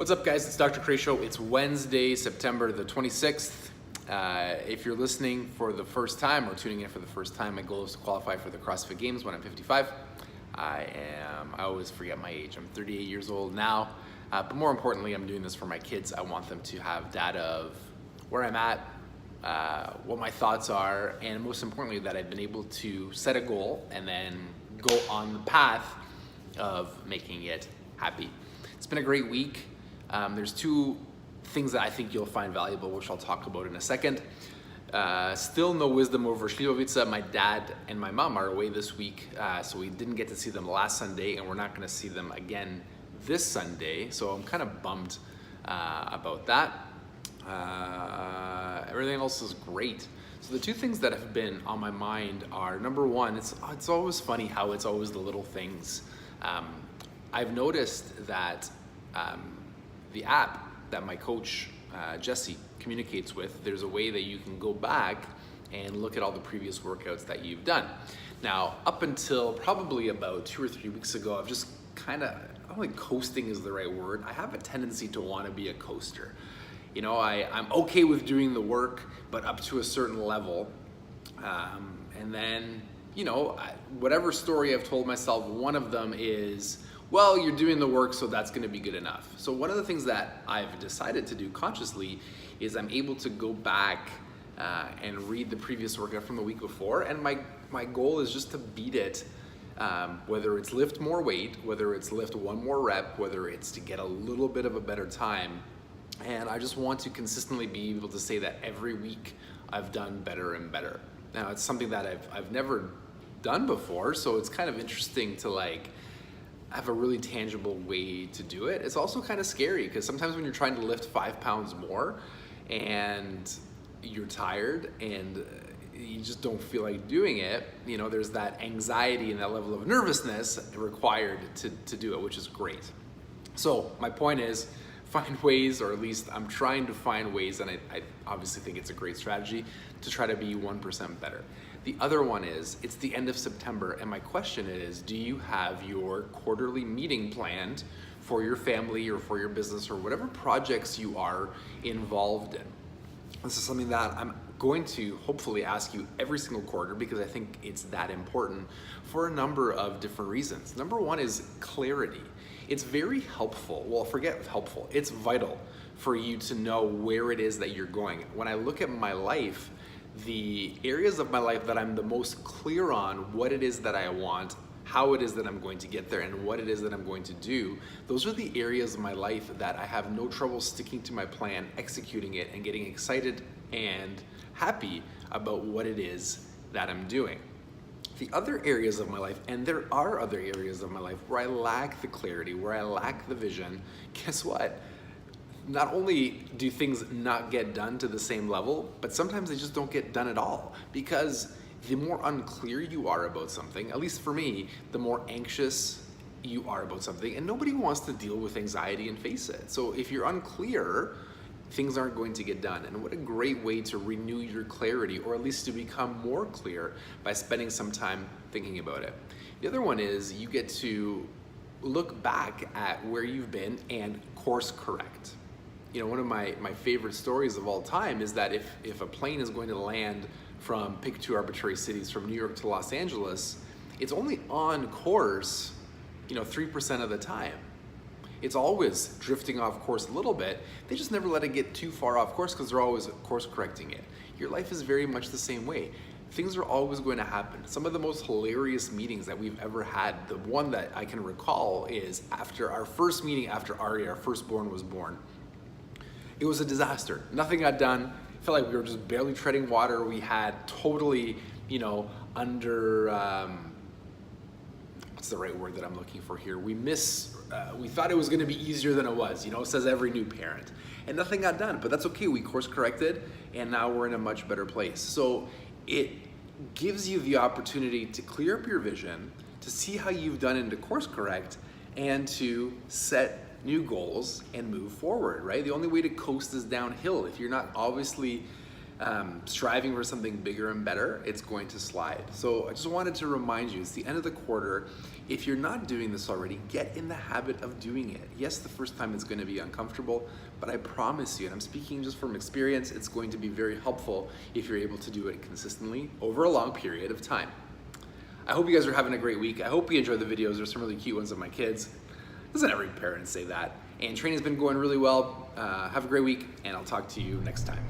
What's up, guys? It's Dr. Cray Show. It's Wednesday, September the 26th. If you're listening for the first time or tuning in for the first time, my goal is to qualify for the CrossFit Games when I'm 55. I always forget my age. I'm 38 years old now, but more importantly, I'm doing this for my kids. I want them to have data of where I'm at, what my thoughts are, and most importantly, that I've been able to set a goal and then go on the path of making it happy. It's been a great week. There's two things that I think you'll find valuable, which I'll talk about in a second. Still no wisdom over Śliwowice. My dad and my mom are away this week, so we didn't get to see them last Sunday, and we're not going to see them again this Sunday, so I'm kind of bummed about that. Everything else is great. So the two things that have been on my mind are, number one, it's always funny how it's always the little things. I've noticed that the app that my coach, Jesse, communicates with, there's a way that you can go back and look at all the previous workouts that you've done. Now, up until probably about 2 or 3 weeks ago, I've just kind of, I don't think coasting is the right word. I have a tendency to want to be a coaster. You know, I'm okay with doing the work, but up to a certain level. And then, you know, whatever story I've told myself, one of them is, well, you're doing the work, so that's going to be good enough. So one of the things that I've decided to do consciously is I'm able to go back and read the previous workout from the week before, and my goal is just to beat it, whether it's lift more weight, whether it's lift one more rep, whether it's to get a little bit of a better time. And I just want to consistently be able to say that every week I've done better and better. Now, it's something that I've never done before, so it's kind of interesting to like have a really tangible way to do it. It's also kind of scary because sometimes when you're trying to lift 5 pounds more and you're tired and you just don't feel like doing it, you know, there's that anxiety and that level of nervousness required to do it, which is great. So my point is, find ways, or at least I'm trying to find ways, and I obviously think it's a great strategy, to try to be 1% better. The other one is, it's the end of September, and my question is, do you have your quarterly meeting planned for your family or for your business or whatever projects you are involved in? This is something that I'm going to hopefully ask you every single quarter because I think it's that important for a number of different reasons. Number one is clarity. It's very helpful, well, forget helpful, it's vital for you to know where it is that you're going. When I look at my life, the areas of my life that I'm the most clear on what it is that I want, how it is that I'm going to get there, and what it is that I'm going to do, those are the areas of my life that I have no trouble sticking to my plan, executing it, and getting excited and happy about what it is that I'm doing. The other areas of my life, and there are other areas of my life where I lack the clarity, where I lack the vision, guess what? Not only do things not get done to the same level, but sometimes they just don't get done at all, because the more unclear you are about something, at least for me, the more anxious you are about something, and nobody wants to deal with anxiety and face it. So if you're unclear, things aren't going to get done. And what a great way to renew your clarity, or at least to become more clear, by spending some time thinking about it. The other one is you get to look back at where you've been and course correct. You know, one of my favorite stories of all time is that if a plane is going to land from, pick 2 arbitrary cities, from New York to Los Angeles, it's only on course, 3% of the time. It's always drifting off course a little bit. They just never let it get too far off course because they're always course correcting it. Your life is very much the same way. Things are always going to happen. Some of the most hilarious meetings that we've ever had, the one that I can recall is after our first meeting after Ari, our firstborn, was born. It was a disaster. Nothing got done. It felt like we were just barely treading water. We had totally, under, what's the right word that I'm looking for here? We thought it was going to be easier than it was, says every new parent. And nothing got done, but that's okay. We course corrected, and now we're in a much better place. So it gives you the opportunity to clear up your vision, to see how you've done and to course correct, and to set new goals and move forward, right? The only way to coast is downhill. If you're not obviously striving for something bigger and better, it's going to slide. So I just wanted to remind you, it's the end of the quarter. If you're not doing this already, get in the habit of doing it. Yes, the first time it's going to be uncomfortable, but I promise you, and I'm speaking just from experience, it's going to be very helpful if you're able to do it consistently over a long period of time. I hope you guys are having a great week. I hope you enjoy the videos. There's some really cute ones of my kids. Doesn't every parent say that? And training's been going really well. Have a great week, and I'll talk to you next time.